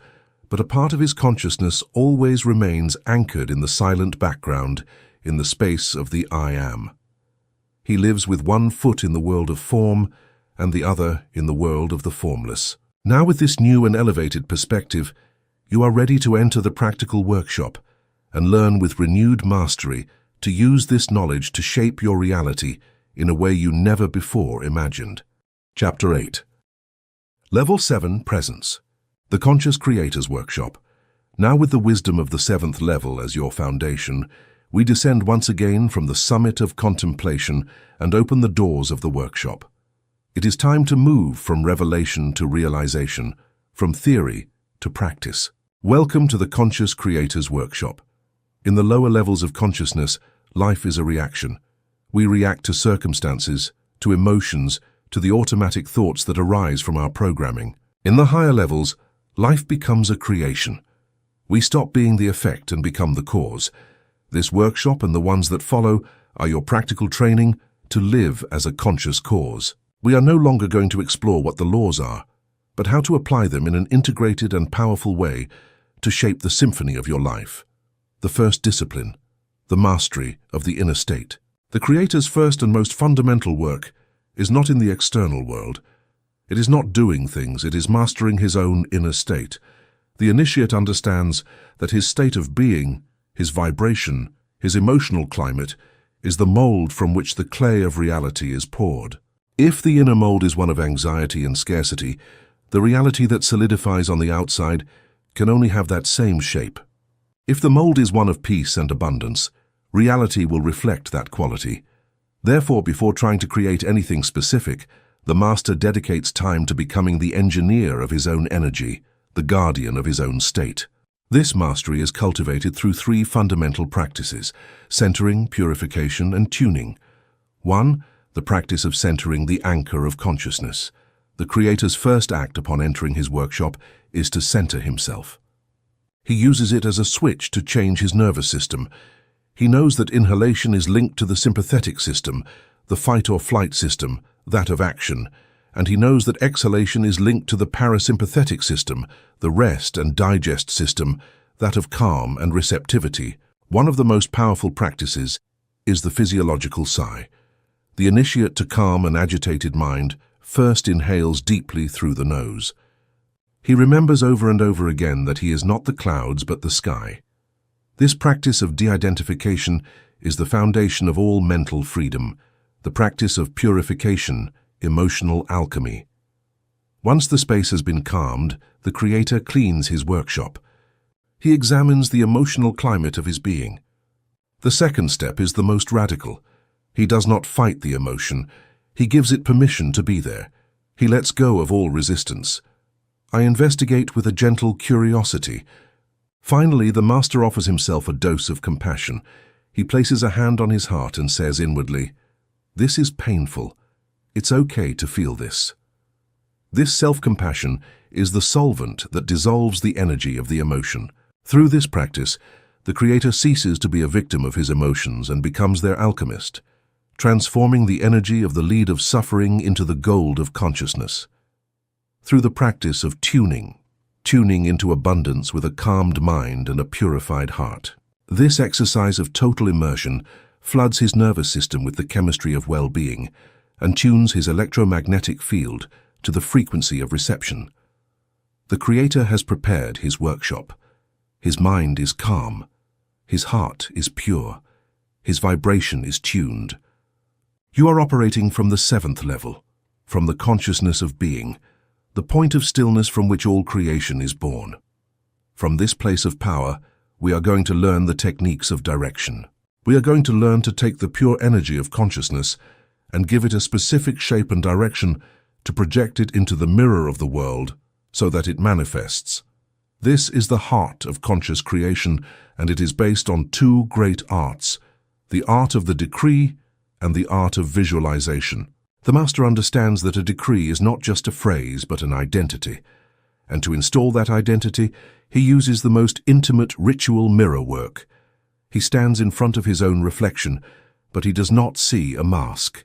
but a part of his consciousness always remains anchored in the silent background, in the space of the I am. He lives with one foot in the world of form and the other in the world of the formless. Now with this new and elevated perspective, you are ready to enter the practical workshop and learn with renewed mastery to use this knowledge to shape your reality in a way you never before imagined. Chapter 8. Level 7, Presence. The Conscious Creators Workshop. Now with the wisdom of the 7th level as your foundation, We descend once again from the summit of contemplation and open the doors of the workshop. It is time to move from revelation to realization, from theory to practice. Welcome to the Conscious Creators Workshop. In the lower levels of consciousness, life is a reaction. We react to circumstances, to emotions, to the automatic thoughts that arise from our programming. In the higher levels, life becomes a creation. We stop being the effect and become the cause. This workshop and the ones that follow are your practical training to live as a conscious cause. We are no longer going to explore what the laws are, but how to apply them in an integrated and powerful way to shape the symphony of your life. The first discipline, the mastery of the inner state. The Creator's first and most fundamental work is not in the external world. It is not doing things, it is mastering his own inner state. The initiate understands that his state of being, his vibration, his emotional climate, is the mold from which the clay of reality is poured. If the inner mold is one of anxiety and scarcity, the reality that solidifies on the outside can only have that same shape. If the mold is one of peace and abundance, reality will reflect that quality. Therefore, before trying to create anything specific, the master dedicates time to becoming the engineer of his own energy, the guardian of his own state. This mastery is cultivated through three fundamental practices: centering, purification, and tuning. 1. The practice of centering the anchor of consciousness. The Creator's first act upon entering his workshop is to center himself. He uses it as a switch to change his nervous system. He knows that inhalation is linked to the sympathetic system, the fight or flight system, that of action, and he knows that exhalation is linked to the parasympathetic system, the rest and digest system, that of calm and receptivity. One of the most powerful practices is the physiological sigh. The initiate to calm an agitated mind first inhales deeply through the nose. He remembers over and over again that he is not the clouds but the sky. This practice of de-identification is the foundation of all mental freedom, the practice of purification, emotional alchemy. Once the space has been calmed, the Creator cleans his workshop. He examines the emotional climate of his being. The second step is the most radical. He does not fight the emotion. He gives it permission to be there. He lets go of all resistance. I investigate with a gentle curiosity. Finally, the master offers himself a dose of compassion. He places a hand on his heart and says inwardly, "This is painful. It's okay to feel this." This self-compassion is the solvent that dissolves the energy of the emotion. Through this practice, the Creator ceases to be a victim of his emotions and becomes their alchemist, transforming the energy of the lead of suffering into the gold of consciousness. Through the practice of tuning into abundance with a calmed mind and a purified heart. This exercise of total immersion floods his nervous system with the chemistry of well-being and tunes his electromagnetic field to the frequency of reception. The Creator has prepared his workshop. His mind is calm. His heart is pure. His vibration is tuned. You are operating from the 7th level, from the consciousness of being, the point of stillness from which all creation is born. From this place of power, we are going to learn the techniques of direction. We are going to learn to take the pure energy of consciousness and give it a specific shape and direction to project it into the mirror of the world so that it manifests. This is the heart of conscious creation, and it is based on two great arts, the art of the decree and the art of visualization. The master understands that a decree is not just a phrase but an identity, and to install that identity, he uses the most intimate ritual mirror work. He stands in front of his own reflection, but he does not see a mask.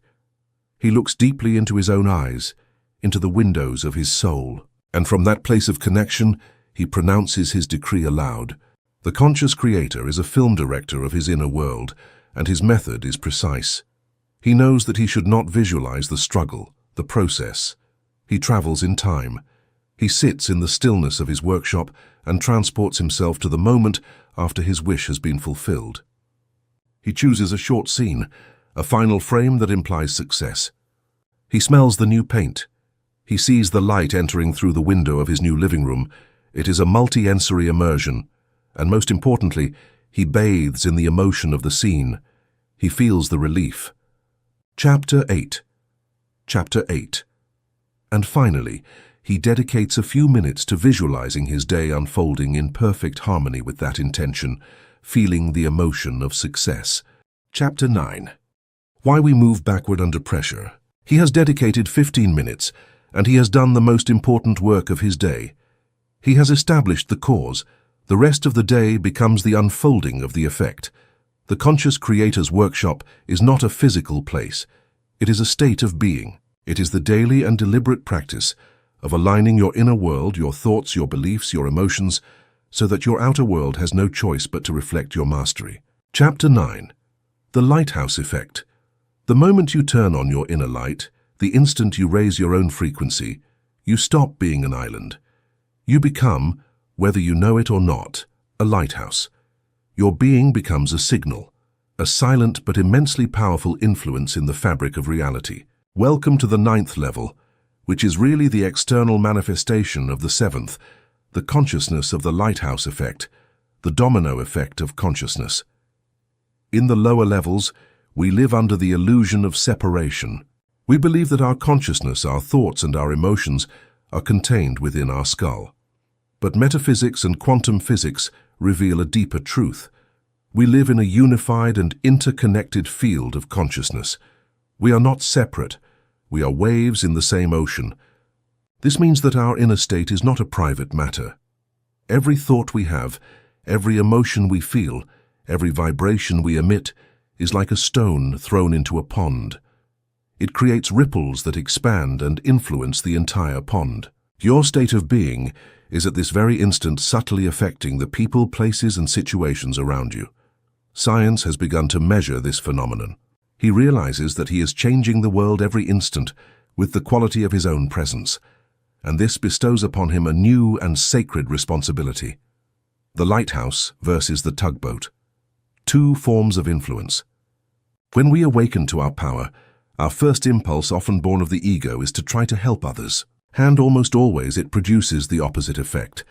He looks deeply into his own eyes, into the windows of his soul, and from that place of connection, he pronounces his decree aloud. The conscious creator is a film director of his inner world, and his method is precise. He knows that he should not visualize the struggle, the process. He travels in time. He sits in the stillness of his workshop and transports himself to the moment after his wish has been fulfilled. He chooses a short scene, a final frame that implies success. He smells the new paint. He sees the light entering through the window of his new living room. It is a multi-sensory immersion, and most importantly, He bathes in the emotion of the scene. He feels the relief. Chapter 8. Chapter 8. And finally, he dedicates a few minutes to visualizing his day unfolding in perfect harmony with that intention, feeling the emotion of success. Chapter 9. Why we move backward under pressure. He has dedicated 15 minutes, and he has done the most important work of his day. He has established the cause. The rest of the day becomes the unfolding of the effect. The Conscious Creator's Workshop is not a physical place. It is a state of being. It is the daily and deliberate practice of aligning your inner world, your thoughts, your beliefs, your emotions, so that your outer world has no choice but to reflect your mastery. Chapter 9. The Lighthouse Effect. The moment you turn on your inner light, the instant you raise your own frequency, you stop being an island. You become, whether you know it or not, a lighthouse. Your being becomes a signal, a silent but immensely powerful influence in the fabric of reality. Welcome to the 9th level, which is really the external manifestation of the 7th, the consciousness of the lighthouse effect, the domino effect of consciousness. In the lower levels, we live under the illusion of separation. We believe that our consciousness, our thoughts, and our emotions are contained within our skull. But metaphysics and quantum physics reveal a deeper truth. We live in a unified and interconnected field of consciousness. We are not separate. We are waves in the same ocean. This means that our inner state is not a private matter. Every thought we have, every emotion we feel, every vibration we emit is like a stone thrown into a pond. It creates ripples that expand and influence the entire pond. Your state of being is at this very instant subtly affecting the people, places, and situations around you. Science has begun to measure this phenomenon. He realizes that he is changing the world every instant with the quality of his own presence, and this bestows upon him a new and sacred responsibility. The lighthouse versus the tugboat. Two forms of influence. When we awaken to our power, our first impulse, often born of the ego, is to try to help others. And almost always it produces the opposite effect.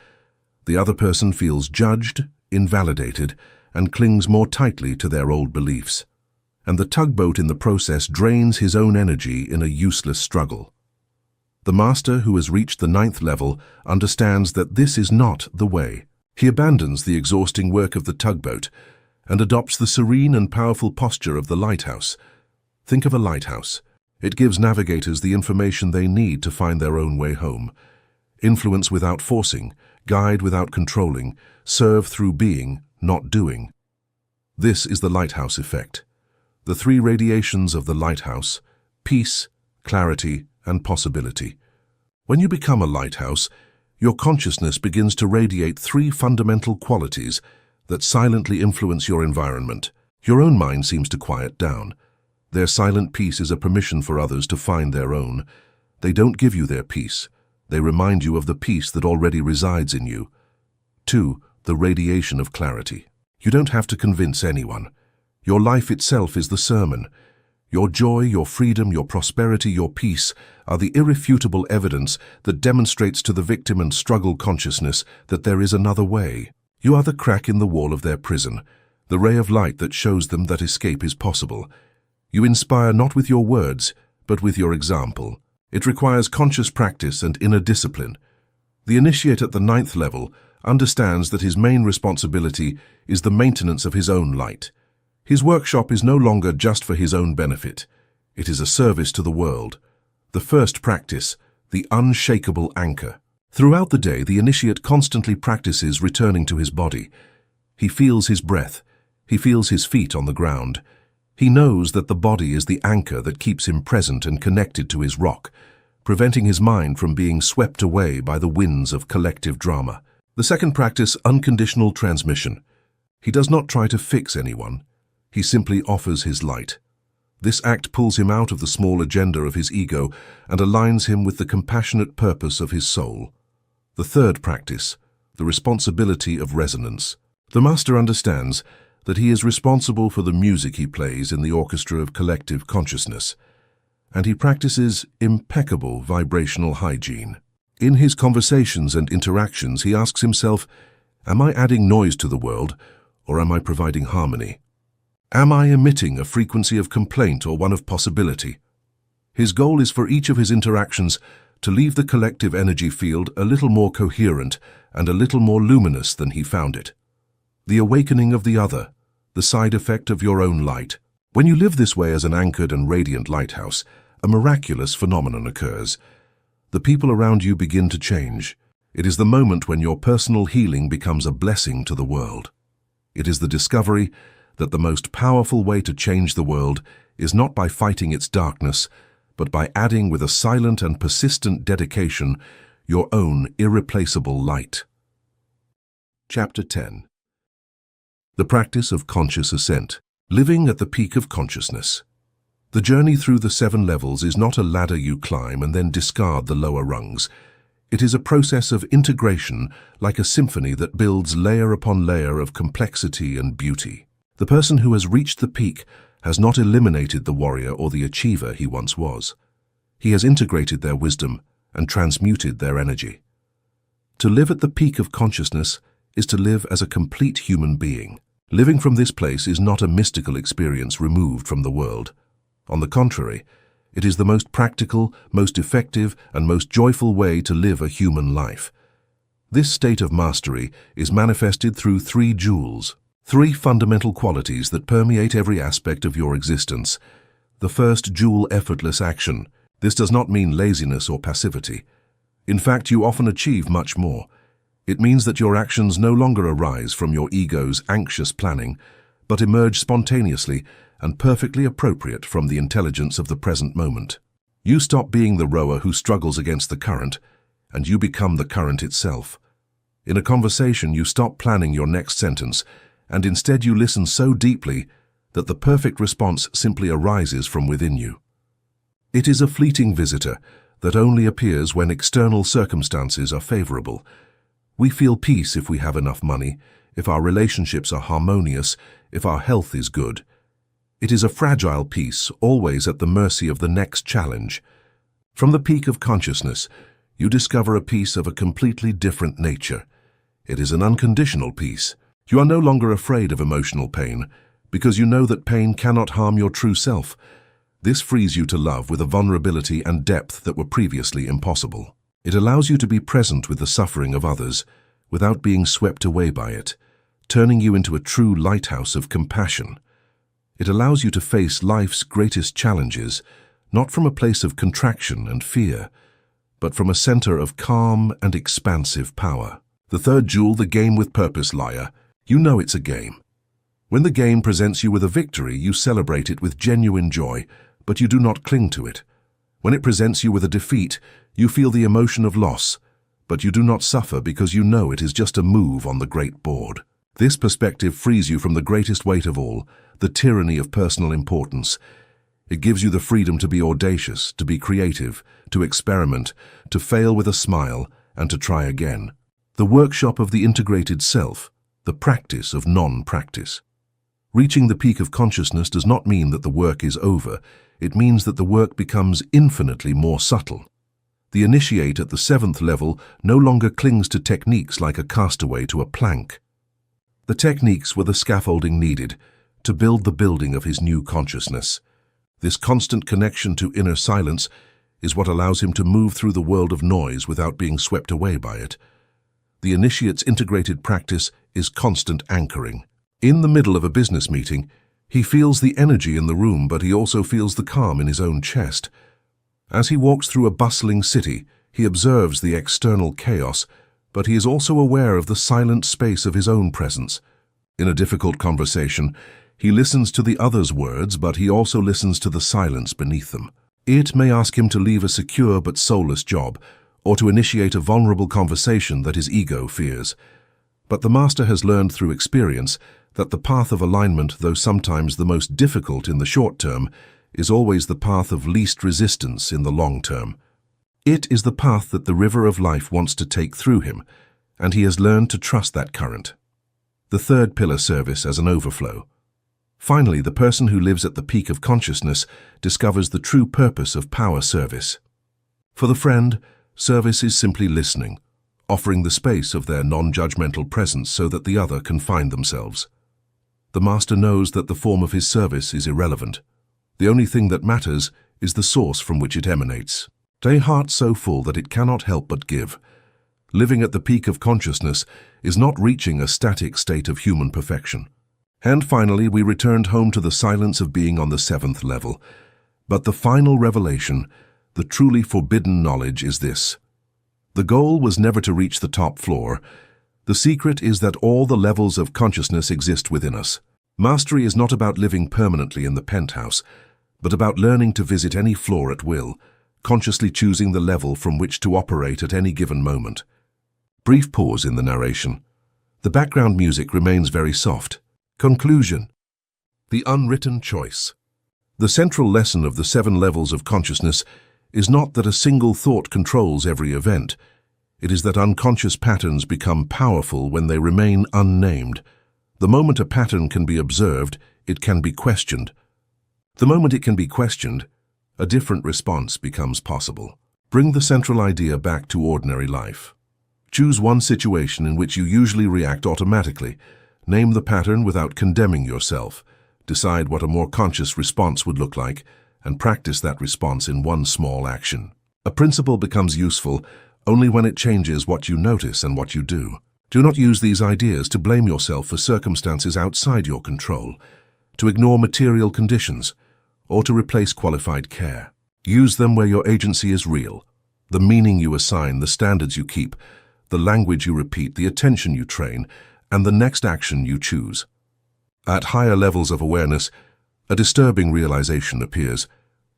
The other person feels judged, invalidated, and clings more tightly to their old beliefs. And the tugboat in the process drains his own energy in a useless struggle. The master who has reached the 9th level understands that this is not the way. He abandons the exhausting work of the tugboat and adopts the serene and powerful posture of the lighthouse. Think of a lighthouse. It gives navigators the information they need to find their own way home. Influence without forcing, guide without controlling, serve through being, not doing. This is the lighthouse effect. The three radiations of the lighthouse: peace, clarity, and possibility. When you become a lighthouse, your consciousness begins to radiate three fundamental qualities that silently influence your environment. Your own mind seems to quiet down. Their silent peace is a permission for others to find their own. They don't give you their peace. They remind you of the peace that already resides in you. 2. The radiation of clarity. You don't have to convince anyone. Your life itself is the sermon. Your joy, your freedom, your prosperity, your peace are the irrefutable evidence that demonstrates to the victim and struggle consciousness that there is another way. You are the crack in the wall of their prison, the ray of light that shows them that escape is possible. You inspire not with your words, but with your example. It requires conscious practice and inner discipline. The initiate at the 9th level understands that his main responsibility is the maintenance of his own light. His workshop is no longer just for his own benefit. It is a service to the world. The first practice, the unshakable anchor. Throughout the day, the initiate constantly practices returning to his body. He feels his breath. He feels his feet on the ground. He knows that the body is the anchor that keeps him present and connected to his rock, preventing his mind from being swept away by the winds of collective drama. The second practice, unconditional transmission. He does not try to fix anyone. He simply offers his light. This act pulls him out of the small agenda of his ego and aligns him with the compassionate purpose of his soul. The third practice, the responsibility of resonance. The master understands that he is responsible for the music he plays in the orchestra of collective consciousness, and he practices impeccable vibrational hygiene. In his conversations and interactions, he asks himself, am I adding noise to the world, or am I providing harmony? Am I emitting a frequency of complaint or one of possibility? His goal is for each of his interactions to leave the collective energy field a little more coherent and a little more luminous than he found it. The awakening of the other, the side effect of your own light. When you live this way as an anchored and radiant lighthouse, a miraculous phenomenon occurs. The people around you begin to change. It is the moment when your personal healing becomes a blessing to the world. It is the discovery that the most powerful way to change the world is not by fighting its darkness, but by adding with a silent and persistent dedication your own irreplaceable light. Chapter 10. The Practice of Conscious Ascent. Living at the peak of consciousness. The journey through the 7 levels is not a ladder you climb and then discard the lower rungs. It is a process of integration, like a symphony that builds layer upon layer of complexity and beauty. The person who has reached the peak has not eliminated the warrior or the achiever he once was. He has integrated their wisdom and transmuted their energy. To live at the peak of consciousness is to live as a complete human being. Living from this place is not a mystical experience removed from the world. On the contrary, it is the most practical, most effective, and most joyful way to live a human life. This state of mastery is manifested through 3 jewels, 3 fundamental qualities that permeate every aspect of your existence. The first jewel, effortless action. This does not mean laziness or passivity. In fact, you often achieve much more. It means that your actions no longer arise from your ego's anxious planning, but emerge spontaneously and perfectly appropriate from the intelligence of the present moment. You stop being the rower who struggles against the current, and you become the current itself. In a conversation, you stop planning your next sentence, and instead you listen so deeply that the perfect response simply arises from within you. It is a fleeting visitor that only appears when external circumstances are favorable. We feel peace if we have enough money, if our relationships are harmonious, if our health is good. It is a fragile peace, always at the mercy of the next challenge. From the peak of consciousness, you discover a peace of a completely different nature. It is an unconditional peace. You are no longer afraid of emotional pain, because you know that pain cannot harm your true self. This frees you to love with a vulnerability and depth that were previously impossible. It allows you to be present with the suffering of others, without being swept away by it, turning you into a true lighthouse of compassion. It allows you to face life's greatest challenges, not from a place of contraction and fear, but from a center of calm and expansive power. The third jewel, the game with purpose, liar. You know it's a game. When the game presents you with a victory, you celebrate it with genuine joy, but you do not cling to it. When it presents you with a defeat, you feel the emotion of loss, but you do not suffer because you know it is just a move on the great board. This perspective frees you from the greatest weight of all, the tyranny of personal importance. It gives you the freedom to be audacious, to be creative, to experiment, to fail with a smile, and to try again. The workshop of the integrated self, the practice of non-practice. Reaching the peak of consciousness does not mean that the work is over. It means that the work becomes infinitely more subtle. The initiate at the 7th level no longer clings to techniques like a castaway to a plank. The techniques were the scaffolding needed to build the building of his new consciousness. This constant connection to inner silence is what allows him to move through the world of noise without being swept away by it. The initiate's integrated practice is constant anchoring. In the middle of a business meeting, he feels the energy in the room, but he also feels the calm in his own chest. As he walks through a bustling city, he observes the external chaos, but he is also aware of the silent space of his own presence. In a difficult conversation, he listens to the other's words, but he also listens to the silence beneath them. It may ask him to leave a secure but soulless job, or to initiate a vulnerable conversation that his ego fears. But the master has learned through experience that the path of alignment, though sometimes the most difficult in the short term, is always the path of least resistance in the long term. It is the path that the river of life wants to take through him, and he has learned to trust that current. The third pillar, service as an overflow. Finally, the person who lives at the peak of consciousness discovers the true purpose of power service. For the friend, service is simply listening, offering the space of their non-judgmental presence so that the other can find themselves. The master knows that the form of his service is irrelevant. The only thing that matters is the source from which it emanates. A heart so full that it cannot help but give. Living at the peak of consciousness is not reaching a static state of human perfection. And finally, we returned home to the silence of being on the 7th level. But the final revelation, the truly forbidden knowledge, is this. The goal was never to reach the top floor. The secret is that all the levels of consciousness exist within us. Mastery is not about living permanently in the penthouse, but about learning to visit any floor at will, consciously choosing the level from which to operate at any given moment. Brief pause in the narration. The background music remains very soft. Conclusion. The unwritten choice. The central lesson of the 7 levels of consciousness is not that a single thought controls every event. It is that unconscious patterns become powerful when they remain unnamed. The moment a pattern can be observed, it can be questioned. The moment it can be questioned, a different response becomes possible. Bring the central idea back to ordinary life. Choose one situation in which you usually react automatically. Name the pattern without condemning yourself. Decide what a more conscious response would look like, and practice that response in one small action. A principle becomes useful only when it changes what you notice and what you do. Do not use these ideas to blame yourself for circumstances outside your control, to ignore material conditions, or to replace qualified care. Use them where your agency is real. The meaning you assign, the standards you keep, the language you repeat, the attention you train, and the next action you choose. At higher levels of awareness, a disturbing realization appears.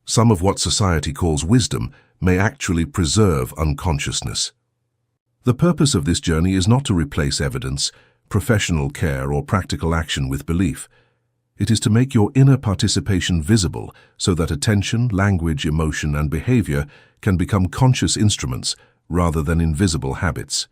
Some of what society calls wisdom may actually preserve unconsciousness. The purpose of this journey is not to replace evidence, professional care, or practical action with belief. It is to make your inner participation visible so that attention, language, emotion, and behavior can become conscious instruments rather than invisible habits.